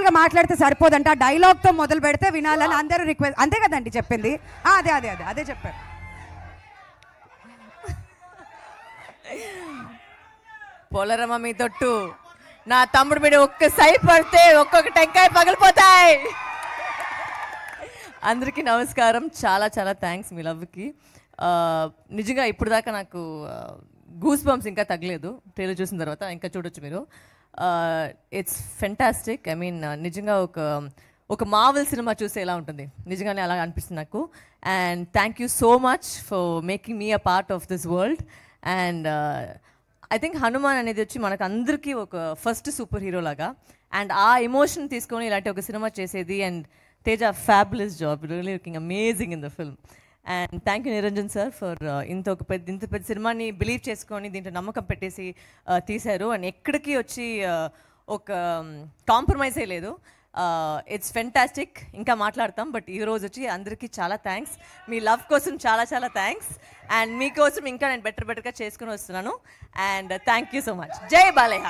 సింపుల్గా మాట్లాడితే సరిపోదంట, ఆ డైలాగ్తో మొదలు పెడితే వినాలని అందరూ రిక్వెస్ట్. అంతే కదండి చెప్పింది? అదే అదే అదే అదే చెప్పారు. పోలరమ్మ మీ తొట్టు, నా తమ్ముడు మీద ఒక్క సై పడితే ఒక్కొక్క టెంకాయ పగిలిపోతాయి. అందరికీ నమస్కారం. చాలా చాలా థ్యాంక్స్ మీ లవ్కి. నిజంగా ఇప్పుడు దాకా నాకు గూస్ బంప్స్ ఇంకా తగ్గలేదు. ట్రైలర్ చూసిన తర్వాత ఇంకా చూడొచ్చు మీరు. It's fantastic. ఐ మీన్ నిజంగా ఒక మార్వెల్ సినిమా చూస్తే ఎలా ఉంటుంది, నిజంగానే అలా అనిపిస్తుంది నాకు. And thank you so much for making me a part of this world. And I think Hanuman అనేది వచ్చి మనకు అందరికీ ఒక ఫస్ట్ సూపర్ హీరో లాగా. అండ్ ఆ ఎమోషన్ తీసుకొని ఇలాంటి ఒక సినిమా చేసేది. And Teja fabulous job, really looking amazing in the film. And thank you Niranjan sir for ఇంత పెద్ద సినిమాని బిలీవ్ చేసుకొని దీంట్లో నమ్మకం పెట్టేసి తీశారు. అండ్ ఎక్కడికి వచ్చి ఒక కాంప్రమైజే లేదు. It's fantastic. ఇంకా మాట్లాడతాం, బట్ ఈరోజు వచ్చి అందరికీ చాలా థ్యాంక్స్. మీ లవ్ కోసం చాలా చాలా థ్యాంక్స్. అండ్ మీకోసం ఇంకా నేను బెటర్గా చేసుకుని వస్తున్నాను. And thank you so much. జై బాలయ్య.